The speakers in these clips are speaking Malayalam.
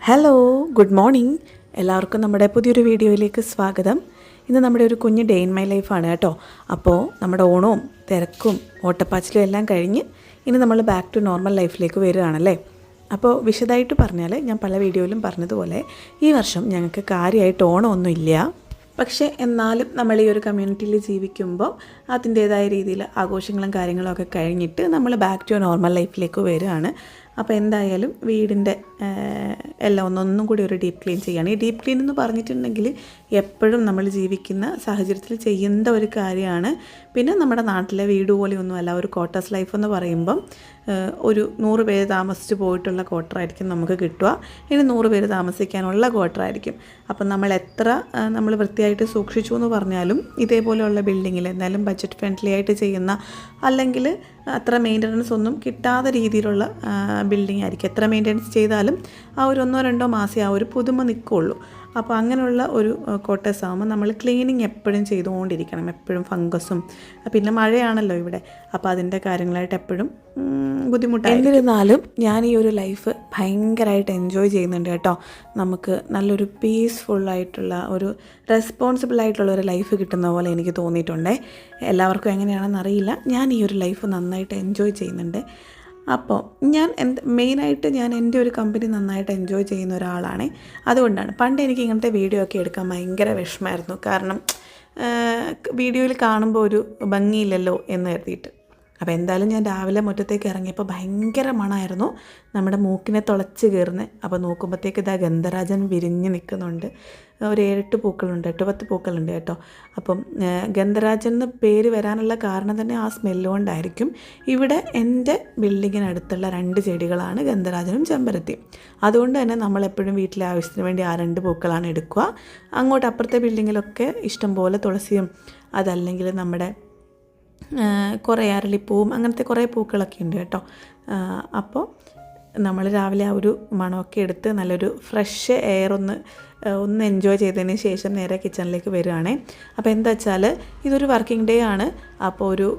Hello, good morning. എല്ലാവർക്കും നമ്മുടെ പുതിയൊരു വീഡിയോയിലേക്ക് സ്വാഗതം. ഇന്ന് നമ്മുടെ ഒരു കുഞ്ഞ് ഡേ ഇൻ മൈ ലൈഫാണ് കേട്ടോ. അപ്പോൾ നമ്മുടെ ഓണവും തിരക്കും ഓട്ടപ്പാച്ചിലും എല്ലാം കഴിഞ്ഞ് ഇനി നമ്മൾ ബാക്ക് ടു നോർമൽ ലൈഫിലേക്ക് വരികയാണല്ലേ. അപ്പോൾ വിശദമായിട്ട് പറഞ്ഞാൽ ഞാൻ പല വീഡിയോയിലും പറഞ്ഞതുപോലെ ഈ വർഷം ഞങ്ങൾക്ക് കാര്യമായിട്ട് ഓണമൊന്നുമില്ല. പക്ഷേ എന്നാലും നമ്മൾ ഈ ഒരു കമ്മ്യൂണിറ്റിയിൽ ജീവിക്കുമ്പോൾ അതിൻ്റേതായ രീതിയിൽ ആഘോഷങ്ങളും കാര്യങ്ങളും ഒക്കെ കഴിഞ്ഞിട്ട് നമ്മൾ ബാക്ക് ടു നോർമൽ ലൈഫിലേക്ക് വരികയാണ്. അപ്പോൾ എന്തായാലും വീടിൻ്റെ എല്ലാം ഒന്നും കൂടി ഒരു ഡീപ്പ് ക്ലീൻ ചെയ്യുകയാണ്. ഈ ഡീപ്പ് ക്ലീൻ എന്ന് പറഞ്ഞിട്ടുണ്ടെങ്കിൽ എപ്പോഴും നമ്മൾ ജീവിക്കുന്ന സാഹചര്യത്തിൽ ചെയ്യേണ്ട ഒരു കാര്യമാണ്. പിന്നെ നമ്മുടെ നാട്ടിലെ വീട് പോലെയൊന്നുമല്ല ഒരു ക്വാർട്ടേഴ്സ് ലൈഫ് എന്ന് പറയുമ്പം ഒരു 100 പേര് താമസിച്ച് പോയിട്ടുള്ള ക്വാർട്ടറായിരിക്കും നമുക്ക് കിട്ടുക. ഇനി 100 പേര് താമസിക്കാനുള്ള ക്വാർട്ടറായിരിക്കും. അപ്പം നമ്മൾ എത്ര നമ്മൾ വൃത്തിയായിട്ട് സൂക്ഷിച്ചു എന്ന് പറഞ്ഞാലും ഇതേപോലെയുള്ള ബിൽഡിങ്ങിൽ എന്നാലും ബഡ്ജറ്റ് ഫ്രണ്ട്ലി ആയിട്ട് ചെയ്യുന്ന അല്ലെങ്കിൽ അത്ര മെയിൻ്റനൻസ് ഒന്നും കിട്ടാത്ത രീതിയിലുള്ള ബിൽഡിംഗ് ആയിരിക്കും. എത്ര മെയിൻ്റനൻസ് ചെയ്താലും ആ ഒരു 1-2 മാസമേ ആ ഒരു പുതുമ നിൽക്കുകയുള്ളൂ. അപ്പോൾ അങ്ങനെയുള്ള ഒരു ക്വാർട്ടേഴ്സ് ആകുമ്പോൾ നമ്മൾ ക്ലീനിങ് എപ്പോഴും ചെയ്തുകൊണ്ടിരിക്കണം. എപ്പോഴും ഫംഗസും പിന്നെ മഴയാണല്ലോ ഇവിടെ. അപ്പോൾ അതിൻ്റെ കാര്യങ്ങളായിട്ട് എപ്പോഴും ബുദ്ധിമുട്ടാണ്. എന്നിരുന്നാലും ഞാൻ ഈ ഒരു ലൈഫ് ഭയങ്കരമായിട്ട് എൻജോയ് ചെയ്യുന്നുണ്ട് കേട്ടോ. നമുക്ക് നല്ലൊരു പീസ്ഫുള്ളായിട്ടുള്ള ഒരു റെസ്പോൺസിബിളായിട്ടുള്ള ഒരു ലൈഫ് കിട്ടുന്ന പോലെ എനിക്ക് തോന്നിയിട്ടുണ്ടേ. എല്ലാവർക്കും എങ്ങനെയാണെന്ന് അറിയില്ല. ഞാൻ ഈ ഒരു ലൈഫ് നന്നായിട്ട് എൻജോയ് ചെയ്യുന്നുണ്ട്. അപ്പോൾ ഞാൻ മെയിനായിട്ട് ഞാൻ എൻ്റെ ഒരു കമ്പനി നന്നായിട്ട് എൻജോയ് ചെയ്യുന്ന ഒരാളാണ്. അതുകൊണ്ടാണ് പണ്ട് എനിക്ക് ഇങ്ങനത്തെ വീഡിയോ ഒക്കെ എടുക്കാൻ ഭയങ്കര വിഷമമായിരുന്നു. കാരണം വീഡിയോയിൽ കാണുമ്പോൾ ഒരു ഭംഗിയില്ലല്ലോ എന്ന് കരുതിയിട്ട്. അപ്പോൾ എന്തായാലും ഞാൻ രാവിലെ മുറ്റത്തേക്ക് ഇറങ്ങിയപ്പോൾ ഭയങ്കര മണമായിരുന്നു, നമ്മുടെ മൂക്കിനെ തുളച്ച് കയറുന്നത്. അപ്പോൾ നോക്കുമ്പോഴത്തേക്ക് ഇതാ ഗന്ധരാജൻ വിരിഞ്ഞ് നിൽക്കുന്നുണ്ട്. ഒരു 7-8 പൂക്കളുണ്ട്, 8-10 പൂക്കളുണ്ട് കേട്ടോ. അപ്പം ഗന്ധരാജൻ എന്ന് പേര് വരാനുള്ള കാരണം തന്നെ ആ സ്മെല്ല് കൊണ്ടായിരിക്കും. ഇവിടെ എൻ്റെ ബിൽഡിങ്ങിനടുത്തുള്ള 2 ചെടികളാണ് ഗന്ധരാജനും ചെമ്പരത്തിയും. അതുകൊണ്ട് തന്നെ നമ്മളെപ്പോഴും വീട്ടിലെ ആവശ്യത്തിന് വേണ്ടി ആ 2 പൂക്കളാണ് എടുക്കുക. അങ്ങോട്ട് അപ്പുറത്തെ ബിൽഡിങ്ങിലൊക്കെ ഇഷ്ടംപോലെ തുളസിയും അതല്ലെങ്കിൽ നമ്മുടെ കുറേ അരളിപ്പൂവും അങ്ങനത്തെ കുറേ പൂക്കളൊക്കെ ഉണ്ട് കേട്ടോ. അപ്പോൾ നമ്മൾ രാവിലെ ആ ഒരു മണമൊക്കെ എടുത്ത് നല്ലൊരു ഫ്രഷ് എയർ ഒന്ന് എൻജോയ് ചെയ്തതിന് ശേഷം നേരെ കിച്ചണിലേക്ക് വരികയാണേ. അപ്പോൾ എന്താ വെച്ചാൽ ഇതൊരു വർക്കിംഗ് ഡേ ആണ്. അപ്പോൾ ഒരു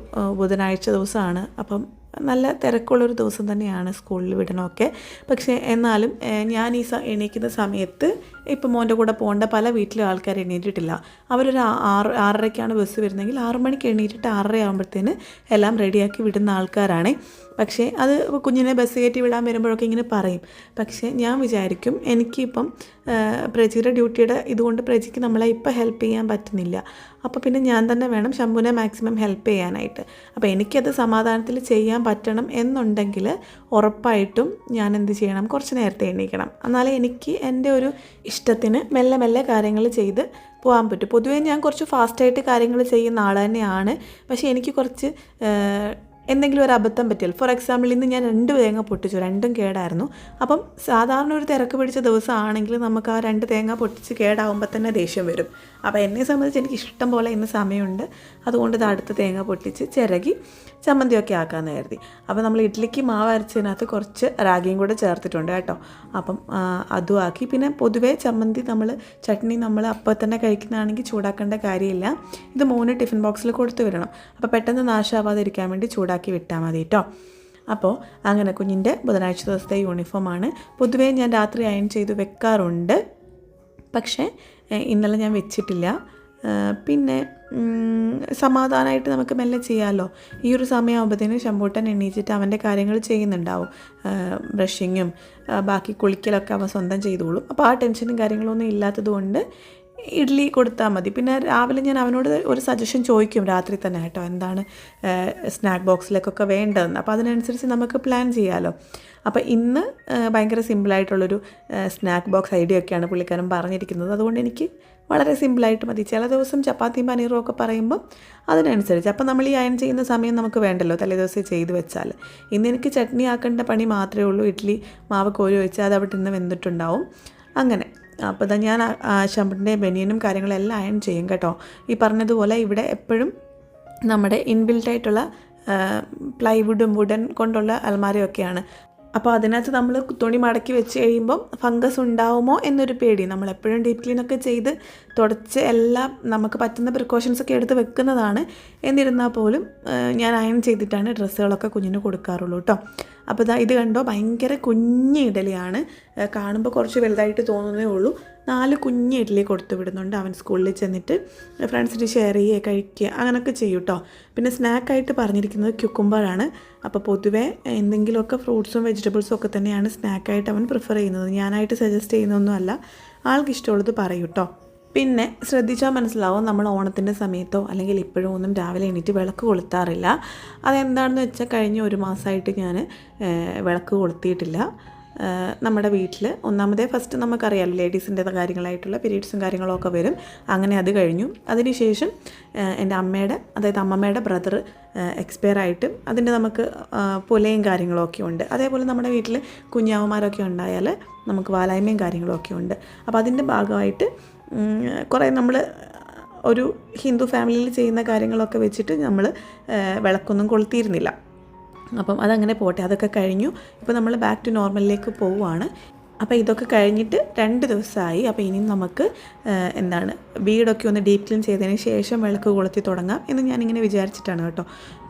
ബുധനാഴ്ച ദിവസമാണ്. അപ്പം നല്ല തിരക്കുള്ളൊരു ദിവസം തന്നെയാണ് സ്കൂളിൽ വിടണമൊക്കെ. പക്ഷേ എന്നാലും ഞാൻ ഈ എണീക്കുന്ന സമയത്ത് ഇപ്പം മോൻ്റെ കൂടെ പോകേണ്ട പല വീട്ടിലും ആൾക്കാർ എണീറ്റിട്ടില്ല. അവരൊരു 6:30ക്കാണ് ബസ് വരുന്നതെങ്കിൽ 6 മണിക്ക് എണീറ്റിട്ട് 6:30 ആകുമ്പോഴത്തേന് എല്ലാം റെഡിയാക്കി വിടുന്ന ആൾക്കാരാണ്. പക്ഷേ അത് കുഞ്ഞിനെ ബസ് കയറ്റി വിടാൻ വരുമ്പോഴൊക്കെ ഇങ്ങനെ പറയും. പക്ഷേ ഞാൻ വിചാരിക്കും എനിക്കിപ്പം പ്രജിയുടെ ഡ്യൂട്ടിയുടെ ഇതുകൊണ്ട് പ്രജിക്ക് നമ്മളെ ഇപ്പം ഹെൽപ്പ് ചെയ്യാൻ പറ്റുന്നില്ല. അപ്പോൾ പിന്നെ ഞാൻ തന്നെ വേണം ശംഭുവിനെ മാക്സിമം ഹെൽപ്പ് ചെയ്യാനായിട്ട്. അപ്പോൾ എനിക്കത് സമാധാനത്തിൽ ചെയ്യാൻ പറ്റണം എന്നുണ്ടെങ്കിൽ ഉറപ്പായിട്ടും ഞാൻ എന്ത് ചെയ്യണം, കുറച്ച് നേരത്തെ എണീക്കണം. എന്നാലേ എനിക്ക് എൻ്റെ ഒരു ഇഷ്ടത്തിന് മെല്ലെ മെല്ലെ കാര്യങ്ങൾ ചെയ്ത് പോകാൻ പറ്റും. പൊതുവേ ഞാൻ കുറച്ച് ഫാസ്റ്റായിട്ട് കാര്യങ്ങൾ ചെയ്യുന്ന ആൾ തന്നെയാണ്. പക്ഷേ എനിക്ക് കുറച്ച് എന്തെങ്കിലും ഒരു അബദ്ധം പറ്റിയാൽ, ഫോർ എക്സാമ്പിൾ ഇന്ന് ഞാൻ 2 തേങ്ങ പൊട്ടിച്ചു, 2ഉം കേടായിരുന്നു. അപ്പം സാധാരണ ഒരു തിരക്ക് പിടിച്ച ദിവസമാണെങ്കിൽ നമുക്ക് ആ 2 തേങ്ങ പൊട്ടിച്ച് കേടാവുമ്പോൾ തന്നെ ദേഷ്യം വരും. അപ്പോൾ എന്നെ സംബന്ധിച്ച് എനിക്ക് ഇഷ്ടം പോലെ ഇന്ന് സമയമുണ്ട്. അതുകൊണ്ട് ഇത് അടുത്ത തേങ്ങ പൊട്ടിച്ച് ചിരകി ചമ്മന്തിയൊക്കെ ആക്കാമെന്ന് കരുതി. അപ്പോൾ നമ്മൾ ഇഡ്ഡലിക്ക് മാവ് അരച്ചതിനകത്ത് കുറച്ച് റാഗിയും കൂടെ ചേർത്തിട്ടുണ്ട് കേട്ടോ. അപ്പം അതും ആക്കി. പിന്നെ പൊതുവേ ചമ്മന്തി ചട്നി നമ്മൾ അപ്പോൾ തന്നെ കഴിക്കുന്നതാണെങ്കിൽ ചൂടാക്കേണ്ട കാര്യമില്ല. ഇത് 3 ടിഫിൻ ബോക്സിൽ കൊടുത്തു വിടണം. അപ്പോൾ പെട്ടെന്ന് നാശമാവാതിരിക്കാൻ വേണ്ടി ചൂടാക്കി വിട്ടാൽ മതി കേട്ടോ. അപ്പോൾ അങ്ങനെ കുഞ്ഞിൻ്റെ ബുധനാഴ്ച ദിവസത്തെ യൂണിഫോമാണ്. പൊതുവേ ഞാൻ രാത്രി അയൺ ചെയ്ത് വെക്കാറുണ്ട്. പക്ഷേ ഇന്നലെ ഞാൻ വെച്ചിട്ടില്ല. പിന്നെ സമാധാനമായിട്ട് നമുക്ക് മെല്ലെ ചെയ്യാമല്ലോ. ഈ ഒരു സമയമാകുമ്പോഴത്തേനും ശമ്പൂട്ടൻ എണീച്ചിട്ട് അവൻ്റെ കാര്യങ്ങൾ ചെയ്യുന്നുണ്ടാവും. ബ്രഷിങ്ങും ബാക്കി കുളിക്കലൊക്കെ അവൻ സ്വന്തം ചെയ്തോളും. അപ്പോൾ ആ ടെൻഷനും കാര്യങ്ങളൊന്നും ഇല്ലാത്തത് കൊണ്ട് ഇഡ്ഡലി കൊടുത്താൽ മതി. പിന്നെ രാവിലെ ഞാൻ അവനോട് ഒരു സജഷൻ ചോദിക്കും രാത്രി തന്നെ കേട്ടോ, എന്താണ് സ്നാക്ക് ബോക്സിലേക്കൊക്കെ വേണ്ടതെന്ന്. അപ്പോൾ അതിനനുസരിച്ച് നമുക്ക് പ്ലാൻ ചെയ്യാമല്ലോ. അപ്പോൾ ഇന്ന് ഭയങ്കര സിമ്പിളായിട്ടുള്ളൊരു സ്നാക്ക് ബോക്സ് ഐഡിയ ഒക്കെയാണ് പുള്ളിക്കാരൻ പറഞ്ഞിരിക്കുന്നത്. അതുകൊണ്ട് എനിക്ക് വളരെ സിമ്പിളായിട്ട് മതി. ചില ദിവസം ചപ്പാത്തിയും പനീറും ഒക്കെ പറയുമ്പോൾ അതിനനുസരിച്ച്. അപ്പോൾ നമ്മൾ ഈ അയൺ ചെയ്യുന്ന സമയം നമുക്ക് വേണ്ടല്ലോ, തലേദിവസം ചെയ്ത് വെച്ചാൽ. ഇന്ന് എനിക്ക് ചട്നി ആക്കേണ്ട പണി മാത്രമേ ഉള്ളൂ. ഇഡ്ഡലി മാവ് കോരി വെച്ചാൽ അത് അവിടെ നിന്ന് വെന്തിട്ടുണ്ടാവും. അങ്ങനെ അപ്പോൾ ഇതാ ഞാൻ ശമ്പുവിൻ്റെ ബനിയനും കാര്യങ്ങളെല്ലാം അയൺ ചെയ്യും കേട്ടോ. ഈ പറഞ്ഞതുപോലെ ഇവിടെ എപ്പോഴും നമ്മുടെ ഇൻബിൽട്ടായിട്ടുള്ള പ്ലൈവുഡും വുഡൻ കൊണ്ടുള്ള അലമാരയൊക്കെയാണ്. അപ്പോൾ അതിനകത്ത് നമ്മൾ തുണി മടക്കി വെച്ച് കഴിയുമ്പം ഫംഗസ് ഉണ്ടാവുമോ എന്നൊരു പേടി. നമ്മളെപ്പോഴും ഡീപ്പ് ക്ലീനൊക്കെ ചെയ്ത് തുടച്ച് എല്ലാം നമുക്ക് പറ്റുന്ന പ്രിക്കോഷൻസൊക്കെ എടുത്ത് വെക്കുന്നതാണ്. എന്നിരുന്നാൽ പോലും ഞാൻ അയൺ ചെയ്തിട്ടാണ് ഡ്രസ്സുകളൊക്കെ കുഞ്ഞിന് കൊടുക്കാറുള്ളൂ കേട്ടോ. അപ്പോൾ ഇത് കണ്ടോ, ഭയങ്കര കുഞ്ഞ് ഇഡലിയാണ്. കാണുമ്പോൾ കുറച്ച് വലുതായിട്ട് തോന്നുന്നേ ഉള്ളൂ. 4 കുഞ്ഞ് ഇഡലി കൊടുത്തു വിടുന്നുണ്ട്. അവൻ സ്കൂളിൽ ചെന്നിട്ട് ഫ്രണ്ട്സിന് ഷെയർ ചെയ്യുക, കഴിക്കുക, അങ്ങനെയൊക്കെ ചെയ്യും കേട്ടോ. പിന്നെ സ്നാക്കായിട്ട് പറഞ്ഞിരിക്കുന്നത് ക്യുക്കുംബറാണ്. അപ്പോൾ പൊതുവേ എന്തെങ്കിലുമൊക്കെ ഫ്രൂട്ട്സും വെജിറ്റബിൾസും ഒക്കെ തന്നെയാണ് സ്നാക്കായിട്ട് അവൻ പ്രിഫർ ചെയ്യുന്നത്. ഞാനായിട്ട് സജസ്റ്റ് ചെയ്യുന്നൊന്നുമല്ല, ആൾക്ക് ഇഷ്ടമുള്ളത് പറയും കേട്ടോ. പിന്നെ ശ്രദ്ധിച്ചാൽ മനസ്സിലാവും, നമ്മൾ ഓണത്തിൻ്റെ സമയത്തോ അല്ലെങ്കിൽ ഇപ്പോഴും ഒന്നും രാവിലെ എണീറ്റ് വിളക്ക് കൊളുത്താറില്ല. അതെന്താണെന്ന് വെച്ചാൽ കഴിഞ്ഞ 1 മാസമായിട്ട് ഞാൻ വിളക്ക് കൊളുത്തിയിട്ടില്ല. നമ്മുടെ വീട്ടിൽ ഒന്നാമതേ ഫസ്റ്റ് നമുക്കറിയാമല്ലോ, ലേഡീസിൻ്റെ കാര്യങ്ങളായിട്ടുള്ള പീരീഡ്സും കാര്യങ്ങളൊക്കെ വരും. അങ്ങനെ അത് കഴിഞ്ഞു. അതിനുശേഷം എൻ്റെ അമ്മമ്മയുടെ ബ്രദർ എക്സ്പയർ ആയിട്ട് അതിൻ്റെ നമുക്ക് പുലയും കാര്യങ്ങളൊക്കെ ഉണ്ട്. അതേപോലെ നമ്മുടെ വീട്ടിൽ കുഞ്ഞാവന്മാരൊക്കെ ഉണ്ടായാൽ നമുക്ക് വാലായ്മയും കാര്യങ്ങളൊക്കെ ഉണ്ട്. അപ്പോൾ അതിൻ്റെ ഭാഗമായിട്ട് കുറേ നമ്മൾ ഒരു ഹിന്ദു ഫാമിലിയിൽ ചെയ്യുന്ന കാര്യങ്ങളൊക്കെ വെച്ചിട്ട് നമ്മൾ വിളക്കൊന്നും കൊളുത്തിയിരുന്നില്ല. അപ്പം അതങ്ങനെ പോട്ടെ, അതൊക്കെ കഴിഞ്ഞു. ഇപ്പോൾ നമ്മൾ ബാക്ക് ടു നോർമലിലേക്ക് പോവുകയാണ്. അപ്പോൾ ഇതൊക്കെ കഴിഞ്ഞിട്ട് 2 ദിവസമായി. അപ്പോൾ ഇനിയും നമുക്ക് വീടൊക്കെ ഒന്ന് ഡീപ്പ് ക്ലീൻ ചെയ്തതിന് ശേഷം വിളക്ക് കൊളുത്തി തുടങ്ങാം എന്ന് ഞാനിങ്ങനെ വിചാരിച്ചിട്ടാണ് കേട്ടോ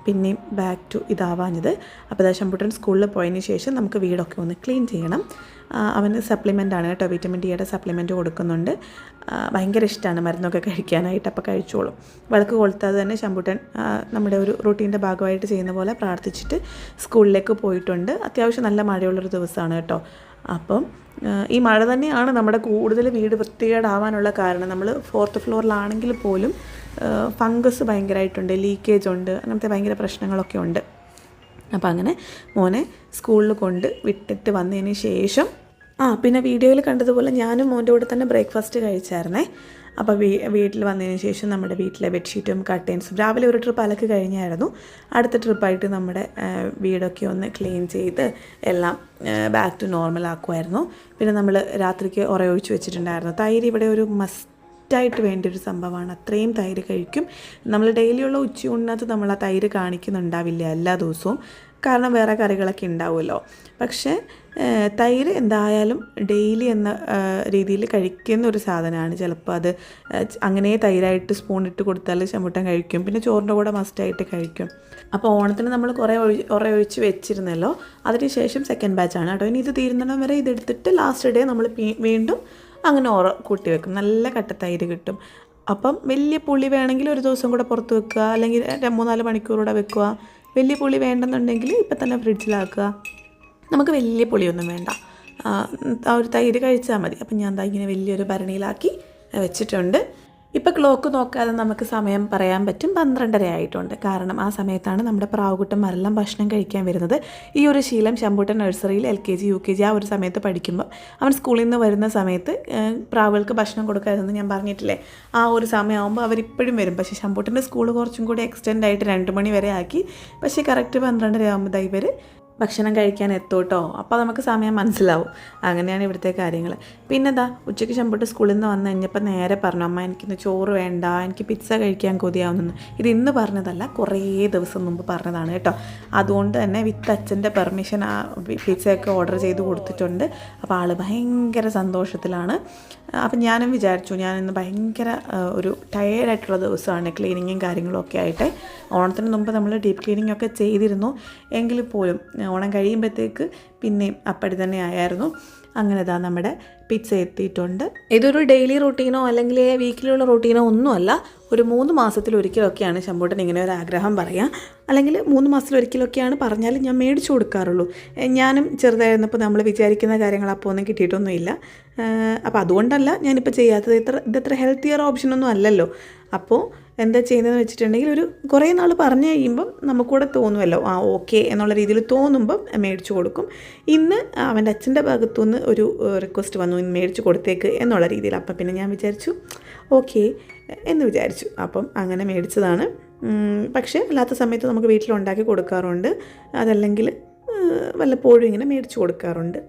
പിന്നെയും ബാക്ക് ടു ഇതാവാഞ്ഞത്. അപ്പോൾ ശമ്പുട്ടൻ സ്കൂളിൽ പോയതിന് ശേഷം നമുക്ക് വീടൊക്കെ ഒന്ന് ക്ലീൻ ചെയ്യണം. അവന് സപ്ലിമെൻ്റാണ് കേട്ടോ, വിറ്റമിൻ ഡിയുടെ സപ്ലിമെൻറ്റ് കൊടുക്കുന്നുണ്ട്. ഭയങ്കര ഇഷ്ടമാണ് മരുന്നൊക്കെ കഴിക്കാനായിട്ട്. അപ്പോൾ കഴിച്ചോളും. വിളക്ക് കൊളുത്താതെ തന്നെ ശമ്പുട്ടൻ നമ്മുടെ ഒരു റൂട്ടീൻ്റെ ഭാഗമായിട്ട് ചെയ്യുന്ന പോലെ പ്രാർത്ഥിച്ചിട്ട് സ്കൂളിലേക്ക് പോയിട്ടുണ്ട്. അത്യാവശ്യം നല്ല മഴയുള്ളൊരു ദിവസമാണ് കേട്ടോ. അപ്പം ഈ മഴ തന്നെയാണ് നമ്മുടെ കൂടുതൽ വീട് വൃത്തികേടാവാനുള്ള കാരണം. നമ്മൾ 4th ഫ്ലോറിലാണെങ്കിൽ പോലും ഫംഗസ് ഭയങ്കരമായിട്ടുണ്ട്, ലീക്കേജ് ഉണ്ട്, അങ്ങനത്തെ ഭയങ്കര പ്രശ്നങ്ങളൊക്കെ ഉണ്ട്. അപ്പോൾ അങ്ങനെ മോനെ സ്കൂളിൽ കൊണ്ട് വിട്ടിട്ട് വന്നതിന് ശേഷം പിന്നെ വീഡിയോയിൽ കണ്ടതുപോലെ ഞാനും മോൻ്റെ കൂടെ തന്നെ ബ്രേക്ക്ഫാസ്റ്റ് കഴിച്ചായിരുന്നേ. അപ്പോൾ വീട്ടിൽ വന്നതിന് ശേഷം നമ്മുടെ വീട്ടിലെ ബെഡ്ഷീറ്റും കർട്ടൻസും രാവിലെ ഒരു ട്രിപ്പ് അലക്ക് കഴിഞ്ഞായിരുന്നു. അടുത്ത ട്രിപ്പായിട്ട് നമ്മുടെ വീടൊക്കെ ഒന്ന് ക്ലീൻ ചെയ്ത് എല്ലാം ബാക്ക് ടു നോർമൽ ആക്കുമായിരുന്നു. പിന്നെ നമ്മൾ രാത്രിക്ക് ഉറയൊഴിച്ച് വെച്ചിട്ടുണ്ടായിരുന്നു. തൈര് ഇവിടെ ഒരു മസ്റ്റായിട്ട് വേണ്ട ഒരു സംഭവമാണ്. അത്രയും തൈര് കഴിക്കും നമ്മൾ. ഡെയിലിയുള്ള ഉച്ചയൂണിനകത്ത് നമ്മൾ ആ തൈര് കാണിക്കുന്നുണ്ടാവില്ല എല്ലാ ദിവസവും, കാരണം വേറെ കറികളൊക്കെ ഉണ്ടാവുമല്ലോ. പക്ഷേ തൈര് എന്തായാലും ഡെയിലി എന്ന രീതിയിൽ കഴിക്കുന്ന ഒരു സാധനമാണ്. ചിലപ്പോൾ അത് അങ്ങനെ തൈരായിട്ട് സ്പൂൺ ഇട്ട് കൊടുത്താൽ ശമ്പുട്ടൻ കഴിക്കും. പിന്നെ ചോറിൻ്റെ കൂടെ മസ്റ്റായിട്ട് കഴിക്കും. അപ്പോൾ ഓണത്തിന് നമ്മൾ കുറേ ഒഴിച്ച് വെച്ചിരുന്നല്ലോ, അതിന് ശേഷം സെക്കൻഡ് ബാച്ചാണ് കേട്ടോ. ഇനി ഇത് തീരുന്നിടം വരെ ഇതെടുത്തിട്ട് ലാസ്റ്റ് ഡേ നമ്മൾ വീണ്ടും അങ്ങനെ കൂട്ടി വെക്കും. നല്ല കട്ടത്തൈര് കിട്ടും. അപ്പം വലിയ പുളി വേണമെങ്കിൽ ഒരു ദിവസം കൂടെ പുറത്ത് വെക്കുക, അല്ലെങ്കിൽ 3-4 മണിക്കൂറൂടെ വെക്കുക. വലിയ പുളി വേണ്ടെന്നുണ്ടെങ്കിൽ ഇപ്പം തന്നെ ഫ്രിഡ്ജിലാക്കുക. നമുക്ക് വലിയ പുളിയൊന്നും വേണ്ട, ഒരു തൈര് കഴിച്ചാൽ മതി. അപ്പം ഞാൻ ഇങ്ങനെ വലിയൊരു ഭരണിയിലാക്കി വെച്ചിട്ടുണ്ട്. ഇപ്പോൾ ക്ലോക്ക് നോക്കാതെ നമുക്ക് സമയം പറയാൻ പറ്റും. 12:30 ആയിട്ടുണ്ട്. കാരണം ആ സമയത്താണ് നമ്മുടെ പ്രാവുകുട്ടന്മാരെല്ലാം ഭക്ഷണം കഴിക്കാൻ വരുന്നത്. ഈ ഒരു ശീലം ശമ്പൂട്ടൻ നഴ്സറിയിൽ LKG UKG ആ ഒരു സമയത്ത് പഠിക്കുമ്പോൾ അവൻ സ്കൂളിൽ നിന്ന് വരുന്ന സമയത്ത് പ്രാവുകൾക്ക് ഭക്ഷണം കൊടുക്കാതെന്ന് ഞാൻ പറഞ്ഞിട്ടില്ലേ, ആ ഒരു സമയമാകുമ്പോൾ അവരിപ്പോഴും വരും. പക്ഷേ ശമ്പൂട്ടൻ്റെ സ്കൂൾ കുറച്ചും കൂടി എക്സ്റ്റെൻഡ് ആയിട്ട് 2 മണി വരെ ആക്കി. പക്ഷേ കറക്റ്റ് 12:30 ആകുമ്പോൾ ഇവർ ഭക്ഷണം കഴിക്കാൻ എത്തും കേട്ടോ. അപ്പോൾ നമുക്ക് സമയം മനസ്സിലാവും. അങ്ങനെയാണ് ഇവിടുത്തെ കാര്യങ്ങൾ. പിന്നെ ഉച്ചയ്ക്ക് ശമ്പൂട്ട് സ്കൂളിൽ നിന്ന് വന്നു കഴിഞ്ഞപ്പോൾ നേരെ പറഞ്ഞു, അമ്മ എനിക്കിന്ന് ചോറ് വേണ്ട, എനിക്ക് പിസ്സ കഴിക്കാൻ കൊതിയാവുന്നു. ഇത് ഇന്ന് പറഞ്ഞതല്ല, കുറേ ദിവസം മുമ്പ് പറഞ്ഞതാണ് കേട്ടോ. അതുകൊണ്ട് തന്നെ വിത്ത് അച്ഛൻ്റെ പെർമിഷൻ ആ പിസ്സയൊക്കെ ഓർഡർ ചെയ്ത് കൊടുത്തിട്ടുണ്ട്. അപ്പോൾ ആൾ ഭയങ്കര സന്തോഷത്തിലാണ്. അപ്പം ഞാനും വിചാരിച്ചു, ഞാനിന്ന് ഭയങ്കര ഒരു ടയേർഡായിട്ടുള്ള ദിവസമാണ്, ക്ലീനിങ്ങും കാര്യങ്ങളും ഒക്കെ ആയിട്ട്. ഓണത്തിന് മുമ്പ് നമ്മൾ ഡീപ്പ് ക്ലീനിങ് ഒക്കെ ചെയ്തിരുന്നു. എങ്കിൽ പോലും ഓണം കഴിയുമ്പോഴത്തേക്ക് പിന്നെയും അപ്പടി തന്നെ ആയിരുന്നു. അങ്ങനെ നമ്മുടെ പിസ്സ എത്തിയിട്ടുണ്ട്. ഇതൊരു ഡെയിലി റൂട്ടീനോ അല്ലെങ്കിൽ വീക്കിലുള്ള റൂട്ടീനോ ഒന്നുമല്ല. ഒരു 3 മാസത്തിലൊരിക്കലൊക്കെയാണ് ശമ്പൂട്ടൻ ഇങ്ങനെ ഒരു ആഗ്രഹം പറയുക. അല്ലെങ്കിൽ 3 മാസത്തിലൊരിക്കലൊക്കെയാണ് പറഞ്ഞാൽ ഞാൻ മേടിച്ചു കൊടുക്കാറുള്ളൂ. ഞാനും ചെറുതായിരുന്നപ്പോൾ നമ്മൾ വിചാരിക്കുന്ന കാര്യങ്ങൾ അപ്പോൾ ഒന്നും കിട്ടിയിട്ടൊന്നുമില്ല. അപ്പോൾ അതുകൊണ്ടല്ല ഞാനിപ്പോൾ ചെയ്യാത്തത്. ഇതത്ര ഹെൽത്തിയർ ഓപ്ഷനൊന്നും അല്ലല്ലോ. അപ്പോൾ എന്താ ചെയ്യുന്നതെന്ന് വെച്ചിട്ടുണ്ടെങ്കിൽ ഒരു കുറേ നാൾ പറഞ്ഞു കഴിയുമ്പം നമുക്കൂടെ തോന്നുമല്ലോ, ഓക്കെ എന്നുള്ള രീതിയിൽ തോന്നുമ്പം മേടിച്ചു കൊടുക്കും. ഇന്ന് അവൻ്റെ അച്ഛൻ്റെ ഭാഗത്തുനിന്ന് ഒരു റിക്വസ്റ്റ് വന്നു, ഇന്ന് മേടിച്ചു കൊടുത്തേക്ക് എന്നുള്ള രീതിയിൽ. അപ്പം പിന്നെ ഞാൻ വിചാരിച്ചു ഓക്കെ എന്ന് വിചാരിച്ചു. അപ്പം അങ്ങനെ മേടിച്ചതാണ്. പക്ഷേ അല്ലാത്ത സമയത്ത് നമുക്ക് വീട്ടിലുണ്ടാക്കി കൊടുക്കാറുണ്ട്. അതല്ലെങ്കിൽ വല്ലപ്പോഴും ഇങ്ങനെ മേടിച്ചു കൊടുക്കാറുണ്ട്.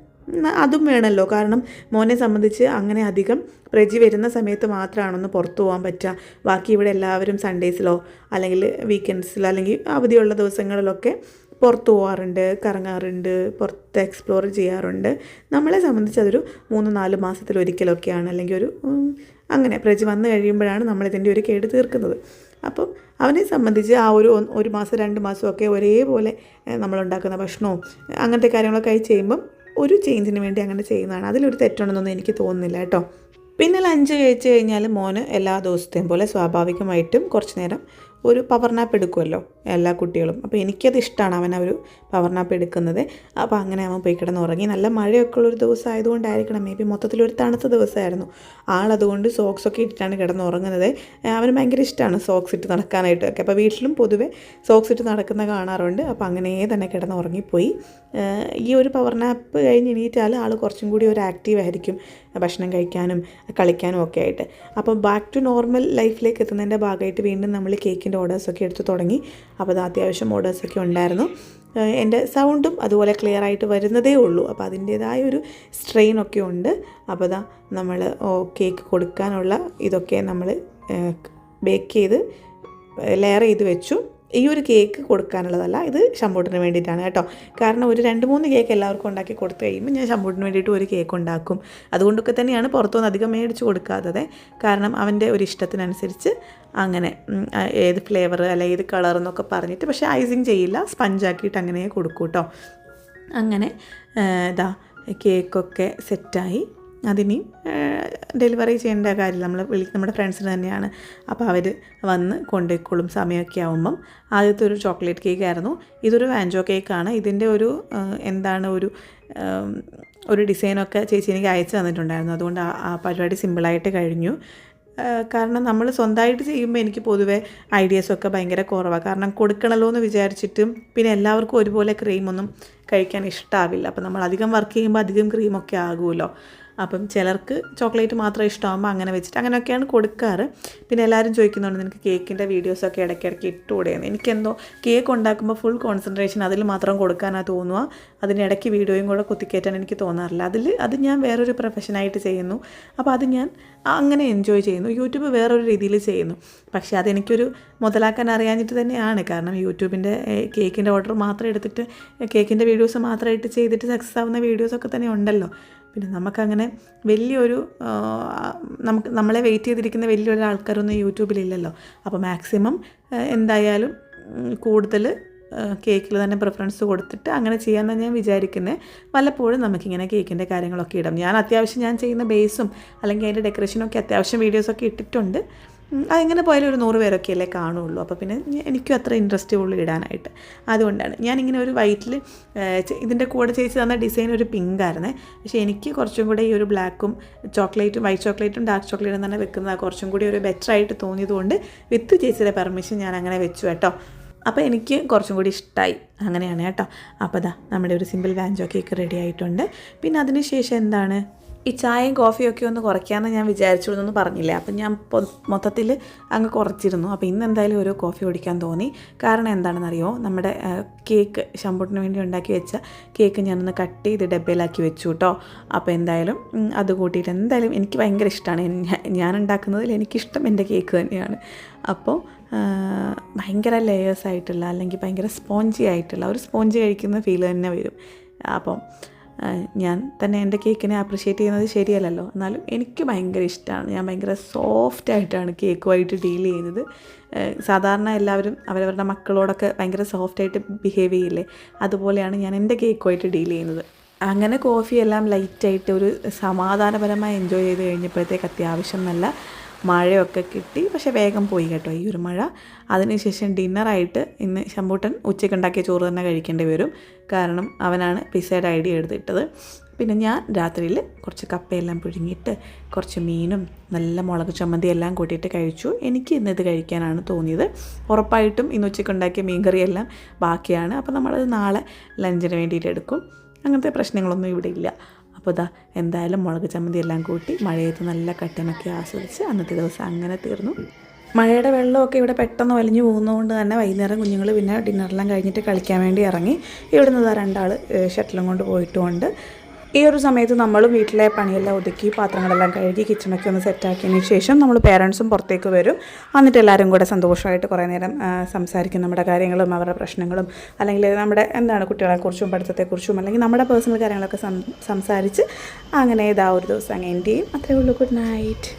അതും വേണമല്ലോ, കാരണം മോനെ സംബന്ധിച്ച് അങ്ങനെ അധികം പ്രജി വരുന്ന സമയത്ത് മാത്രമാണൊന്ന് പുറത്തു പോകാൻ പറ്റുക. ബാക്കി ഇവിടെ എല്ലാവരും സൺഡേസിലോ അല്ലെങ്കിൽ വീക്കെൻഡ്സിലോ അല്ലെങ്കിൽ അവധിയുള്ള ദിവസങ്ങളിലൊക്കെ പുറത്തു പോകാറുണ്ട്, കറങ്ങാറുണ്ട്, പുറത്ത് എക്സ്പ്ലോർ ചെയ്യാറുണ്ട്. നമ്മളെ സംബന്ധിച്ച് അതൊരു 3-4 മാസത്തിലൊരിക്കലൊക്കെയാണ്, അല്ലെങ്കിൽ അങ്ങനെ പ്രജി വന്നു കഴിയുമ്പോഴാണ് നമ്മളിതിൻ്റെ ഒരു കേട് തീർക്കുന്നത്. അപ്പം അവനെ സംബന്ധിച്ച് ആ ഒരു മാസം 2 മാസമൊക്കെ ഒരേപോലെ നമ്മളുണ്ടാക്കുന്ന ഭക്ഷണവും അങ്ങനത്തെ കാര്യങ്ങളൊക്കെ ആയി ചെയ്യുമ്പം ഒരു ചേഞ്ചിന് വേണ്ടി അങ്ങനെ ചെയ്യുന്നതാണ്. അതിലൊരു തെറ്റുണ്ടെന്നൊന്നും എനിക്ക് തോന്നുന്നില്ല കേട്ടോ. പിന്നെ ലഞ്ച് കഴിച്ച് കഴിഞ്ഞാൽ മോന് എല്ലാ ദിവസത്തെയും പോലെ സ്വാഭാവികമായിട്ടും കുറച്ച് നേരം ഒരു പവർ നാപ്പ് എടുക്കുമല്ലോ എല്ലാ കുട്ടികളും. അപ്പോൾ എനിക്കത് ഇഷ്ടമാണ് അവൻ ഒരു പവർ നാപ്പ് എടുക്കുന്നത്. അപ്പോൾ അങ്ങനെ അവൻ പോയി കിടന്നുറങ്ങി. നല്ല മഴയൊക്കെ ഉള്ളൊരു ദിവസം ആയതുകൊണ്ടായിരിക്കണം, മേ ബി മൊത്തത്തിലൊരു തണുത്ത ദിവസമായിരുന്നു. ആളതുകൊണ്ട് സോക്സൊക്കെ ഇട്ടിട്ടാണ് കിടന്നുറങ്ങുന്നത്. അവന് ഭയങ്കര ഇഷ്ടമാണ് സോക്സ് ഇട്ട് നടക്കാനായിട്ടൊക്കെ. അപ്പോൾ വീട്ടിലും പൊതുവെ സോക്സ് ഇട്ട് നടക്കുന്ന കാണാറുണ്ട്. അപ്പോൾ അങ്ങനെ തന്നെ കിടന്നുറങ്ങിപ്പോയി. ഈ ഒരു പവർ നാപ്പ് കഴിഞ്ഞ് എണീറ്റാൽ ആൾ കുറച്ചും കൂടി ഒരു ആക്റ്റീവ് ആയിരിക്കും, ഭക്ഷണം കഴിക്കാനും കളിക്കാനും ഒക്കെ ആയിട്ട്. അപ്പോൾ ബാക്ക് ടു നോർമൽ ലൈഫിലേക്ക് എത്തുന്നതിൻ്റെ ഭാഗമായിട്ട് വീണ്ടും നമ്മൾ കേക്കിൻ്റെ ഓർഡേഴ്സൊക്കെ എടുത്ത് തുടങ്ങി. അപ്പോൾ അത് അത്യാവശ്യം ഓർഡേഴ്സൊക്കെ ഉണ്ടായിരുന്നു. എൻ്റെ സൗണ്ടും അതുപോലെ ക്ലിയർ ആയിട്ട് വരുന്നതേ ഉള്ളൂ. അപ്പോൾ അതിൻ്റേതായ ഒരു സ്ട്രെയിനൊക്കെ ഉണ്ട്. അപ്പോൾ ഇതാ നമ്മൾ കേക്ക് കൊടുക്കാനുള്ള ഇതൊക്കെ നമ്മൾ ബേക്ക് ചെയ്ത് ലെയർ ചെയ്ത് വെച്ചു. ഈ ഒരു കേക്ക് കൊടുക്കാനുള്ളതല്ല, ഇത് ശമ്പൂട്ടിന് വേണ്ടിയിട്ടാണ് കേട്ടോ. കാരണം ഒരു 2-3 കേക്ക് എല്ലാവർക്കും ഉണ്ടാക്കി കൊടുത്തു കഴിയുമ്പോൾ ഞാൻ ശമ്പൂട്ടിന് വേണ്ടിയിട്ട് ഒരു കേക്ക് ഉണ്ടാക്കും. അതുകൊണ്ടൊക്കെ തന്നെയാണ് പുറത്തുനിന്ന് അധികം മേടിച്ച് കൊടുക്കാത്തത്. കാരണം അവൻ്റെ ഒരു ഇഷ്ടത്തിനനുസരിച്ച് അങ്ങനെ ഏത് ഫ്ലേവർ അല്ല ഏത് കളർ എന്നൊക്കെ പറഞ്ഞിട്ട്, പക്ഷേ ഐസിങ് ചെയ്യില്ല, സ്പഞ്ചാക്കിയിട്ട് അങ്ങനെ കൊടുക്കും കേട്ടോ. അങ്ങനെ ഇതാ കേക്കൊക്കെ സെറ്റായി. അതിനി ഡെലിവറി ചെയ്യേണ്ട കാര്യം നമ്മുടെ ഫ്രണ്ട്സിന് തന്നെയാണ്. അപ്പോൾ അവർ വന്ന് കൊണ്ടുപോയിക്കോളും സമയമൊക്കെ ആകുമ്പം. ആദ്യത്തെ ഒരു ചോക്ലേറ്റ് കേക്കായിരുന്നു. ഇതൊരു വാഞ്ചോ കേക്കാണ്. ഇതിൻ്റെ ഒരു ഡിസൈനൊക്കെ ചേച്ചി എനിക്ക് അയച്ചു തന്നിട്ടുണ്ടായിരുന്നു. അതുകൊണ്ട് ആ പരിപാടി സിമ്പിളായിട്ട് കഴിഞ്ഞു. കാരണം നമ്മൾ സ്വന്തമായിട്ട് ചെയ്യുമ്പോൾ എനിക്ക് പൊതുവേ ഐഡിയാസൊക്കെ ഭയങ്കര കുറവാണ്. കാരണം കൊടുക്കണമല്ലോ എന്ന് വിചാരിച്ചിട്ടും പിന്നെ എല്ലാവർക്കും ഒരുപോലെ ക്രീമൊന്നും കഴിക്കാൻ ഇഷ്ടമാവില്ല. അപ്പോൾ നമ്മൾ അധികം വർക്ക് ചെയ്യുമ്പോൾ അധികം ക്രീമൊക്കെ ആകുമല്ലോ. അപ്പം ചിലർക്ക് ചോക്ലേറ്റ് മാത്രം ഇഷ്ടമാകുമ്പോൾ അങ്ങനെ വെച്ചിട്ട് അങ്ങനെയൊക്കെയാണ് കൊടുക്കാറ്. പിന്നെ എല്ലാവരും ചോദിക്കുന്നുണ്ട് നിനക്ക് കേക്കിൻ്റെ വീഡിയോസൊക്കെ ഇടയ്ക്കിടയ്ക്ക് ഇട്ടുകൂടെയെന്ന്. എനിക്കെന്തോ കേക്ക് ഉണ്ടാക്കുമ്പോൾ ഫുൾ കോൺസെൻട്രേഷൻ അതിൽ മാത്രം കൊടുക്കാനാണ് തോന്നുക. അതിനിടയ്ക്ക് വീഡിയോയും കൂടെ കുത്തിക്കയറ്റാൻ എനിക്ക് തോന്നാറില്ല. അത് ഞാൻ വേറൊരു പ്രൊഫഷനായിട്ട് ചെയ്യുന്നു. അപ്പോൾ അത് ഞാൻ അങ്ങനെ എൻജോയ് ചെയ്യുന്നു. യൂട്യൂബ് വേറൊരു രീതിയിൽ ചെയ്യുന്നു. പക്ഷേ അതെനിക്കൊരു മുതലാക്കാൻ അറിയാഞ്ഞിട്ട് തന്നെയാണ്. കാരണം യൂട്യൂബിൻ്റെ കേക്കിൻ്റെ ഓർഡർ മാത്രം എടുത്തിട്ട് കേക്കിൻ്റെ വീഡിയോസ് മാത്രമായിട്ട് ചെയ്തിട്ട് സക്സസ് ആവുന്ന വീഡിയോസൊക്കെ തന്നെ ഉണ്ടല്ലോ. പിന്നെ നമുക്കങ്ങനെ വലിയൊരു നമ്മളെ വെയിറ്റ് ചെയ്തിരിക്കുന്ന വലിയൊരു ആൾക്കാരൊന്നും യൂട്യൂബിലില്ലല്ലോ. അപ്പോൾ മാക്സിമം എന്തായാലും കൂടുതൽ കേക്കിൽ തന്നെ പ്രിഫറൻസ് കൊടുത്തിട്ട് അങ്ങനെ ചെയ്യാമെന്നാണ് ഞാൻ വിചാരിക്കുന്നത്. വല്ലപ്പോഴും നമുക്കിങ്ങനെ കേക്കിൻ്റെ കാര്യങ്ങളൊക്കെ ഇടാം. ഞാൻ ചെയ്യുന്ന ബേസും അല്ലെങ്കിൽ അതിൻ്റെ ഡെക്കറേഷനൊക്കെ അത്യാവശ്യം വീഡിയോസൊക്കെ ഇട്ടിട്ടുണ്ട്. അതെങ്ങനെ പോയാലും ഒരു 100 പേരൊക്കെയല്ലേ കാണുള്ളൂ. അപ്പോൾ പിന്നെ എനിക്കും അത്ര ഇൻട്രസ്റ്റ് ഉള്ളൂ ഇടാനായിട്ട്. അതുകൊണ്ടാണ് ഞാനിങ്ങനെ ഒരു വൈറ്റിൽ ഇതിൻ്റെ കൂടെ ചേച്ചി തന്ന ഡിസൈൻ ഒരു പിങ്കായിരുന്നേ. പക്ഷേ എനിക്ക് കുറച്ചും കൂടെ ഈ ഒരു ബ്ലാക്കും ചോക്ലേറ്റും വൈറ്റ് ചോക്ലേറ്റും ഡാർക്ക് ചോക്ലേറ്റും തന്നെ വെക്കുന്നത് കുറച്ചും കൂടി ഒരു ബെറ്ററായിട്ട് തോന്നിയതുകൊണ്ട് വിത്ത് ചേച്ചിയുടെ പെർമിഷൻ ഞാൻ അങ്ങനെ വെച്ചു കേട്ടോ. അപ്പോൾ എനിക്ക് കുറച്ചും കൂടി ഇഷ്ടമായി. അങ്ങനെയാണ് കേട്ടോ. അപ്പോൾ ദാ നമ്മുടെ ഒരു സിമ്പിൾ വാഞ്ചോ കേക്ക് റെഡി ആയിട്ടുണ്ട്. പിന്നെ അതിന് ശേഷം എന്താണ്, ഈ ചായയും കോഫിയൊക്കെ ഒന്ന് കുറയ്ക്കാമെന്ന് ഞാൻ വിചാരിച്ചിരുന്നു പറഞ്ഞില്ലേ. അപ്പം ഞാൻ മൊത്തത്തിൽ അങ്ങ് കുറച്ചിരുന്നു. അപ്പോൾ ഇന്ന് എന്തായാലും ഒരു കോഫി കുടിക്കാൻ തോന്നി. കാരണം എന്താണെന്നറിയോ, നമ്മുടെ കേക്ക് ശമ്പൂട്ടിന് വേണ്ടി ഉണ്ടാക്കി വെച്ച കേക്ക് ഞാനൊന്ന് കട്ട് ചെയ്ത് ഡബ്ബയിലാക്കി വെച്ചു കേട്ടോ. അപ്പോൾ എന്തായാലും അത് കൂട്ടിയിട്ട് എന്തായാലും എനിക്ക് ഭയങ്കര ഇഷ്ടമാണ്. ഞാൻ ഉണ്ടാക്കുന്നതിൽ എനിക്കിഷ്ടം എൻ്റെ കേക്ക് തന്നെയാണ്. അപ്പോൾ ഭയങ്കര ലെയേഴ്സ് ആയിട്ടുള്ള അല്ലെങ്കിൽ ഭയങ്കര സ്പോഞ്ചി ആയിട്ടുള്ള ഒരു സ്പോഞ്ച് കഴിക്കുന്ന ഫീൽ തന്നെ വരും. അപ്പം ഞാൻ തന്നെ എൻ്റെ കേക്കിനെ അപ്രിഷ്യേറ്റ് ചെയ്യുന്നത് ശരിയല്ലല്ലോ, എന്നാലും എനിക്ക് ഭയങ്കര ഇഷ്ടമാണ്. ഞാൻ ഭയങ്കര സോഫ്റ്റായിട്ടാണ് കേക്കുമായിട്ട് ഡീൽ ചെയ്യുന്നത്. സാധാരണ എല്ലാവരും അവരവരുടെ മക്കളോടൊക്കെ ഭയങ്കര സോഫ്റ്റായിട്ട് ബിഹേവ് ചെയ്യില്ലേ, അതുപോലെയാണ് ഞാൻ എൻ്റെ കേക്കുമായിട്ട് ഡീൽ ചെയ്യുന്നത്. അങ്ങനെ കോഫിയെല്ലാം ലൈറ്റായിട്ട് ഒരു സമാധാനപരമായി എൻജോയ് ചെയ്ത് കഴിഞ്ഞപ്പോഴത്തേക്ക് അത്യാവശ്യം നല്ല മഴയൊക്കെ കിട്ടി. പക്ഷേ വേഗം പോയി കേട്ടോ ഈ ഒരു മഴ. അതിനുശേഷം ഡിന്നറായിട്ട് ഇന്ന് ശമ്പൂട്ടൻ ഉച്ചയ്ക്ക് ഉണ്ടാക്കിയ ചോറ് തന്നെ കഴിക്കേണ്ടി വരും. കാരണം അവനാണ് പിസയുടെ ഐഡിയ എടുത്തിട്ടത്. പിന്നെ ഞാൻ രാത്രിയിൽ കുറച്ച് കപ്പയെല്ലാം പുഴുങ്ങിയിട്ട് കുറച്ച് മീനും നല്ല മുളക് ചമ്മന്തി എല്ലാം കൂട്ടിയിട്ട് കഴിച്ചു. എനിക്ക് ഇന്നത് കഴിക്കാനാണ് തോന്നിയത്. ഉറപ്പായിട്ടും ഇന്ന് ഉച്ചയ്ക്ക് ഉണ്ടാക്കിയ മീൻകറിയെല്ലാം ബാക്കിയാണ്. അപ്പോൾ നമ്മളത് നാളെ ലഞ്ചിന് വേണ്ടിയിട്ട് എടുക്കും. അങ്ങനത്തെ പ്രശ്നങ്ങളൊന്നും ഇവിടെ ഇല്ല. അപ്പോൾ ഇതാ എന്തായാലും മുളക് ചമ്മന്തി എല്ലാം കൂട്ടി മഴയത്ത് നല്ല കട്ടനൊക്കെ ആസ്വദിച്ച് അന്നത്തെ ദിവസം അങ്ങനെ തീർന്നു. മഴയുടെ വെള്ളമൊക്കെ ഇവിടെ പെട്ടെന്ന് വലിഞ്ഞു പോകുന്നതുകൊണ്ട് തന്നെ വൈകുന്നേരം കുഞ്ഞുങ്ങൾ പിന്നെ ഡിന്നറെല്ലാം കഴിഞ്ഞിട്ട് കളിക്കാൻ വേണ്ടി ഇറങ്ങി. ഇവിടുന്ന് 2 ഷട്ടിലും കൊണ്ട് പോയിട്ടുമുണ്ട്. ഈ ഒരു സമയത്ത് നമ്മളും വീട്ടിലെ പണിയെല്ലാം ഒതുക്കി പാത്രങ്ങളെല്ലാം കഴുകി കിച്ചണൊക്കെ ഒന്ന് സെറ്റാക്കിയതിന് ശേഷം നമ്മൾ പേരൻസും പുറത്തേക്ക് വരും. എന്നിട്ട് എല്ലാവരും കൂടെ സന്തോഷമായിട്ട് കുറേ നേരം സംസാരിക്കും. നമ്മുടെ കാര്യങ്ങളും അവരുടെ പ്രശ്നങ്ങളും അല്ലെങ്കിൽ നമ്മുടെ കുട്ടികളെക്കുറിച്ചും പഠിത്തത്തെക്കുറിച്ചും അല്ലെങ്കിൽ നമ്മുടെ പേഴ്സണൽ കാര്യങ്ങളൊക്കെ സംസാരിച്ച് അങ്ങനെ ഒരു ദിവസം അങ്ങ് എൻഡ് ചെയ്യും. അത്രയേ ഉള്ളൂ. Good night.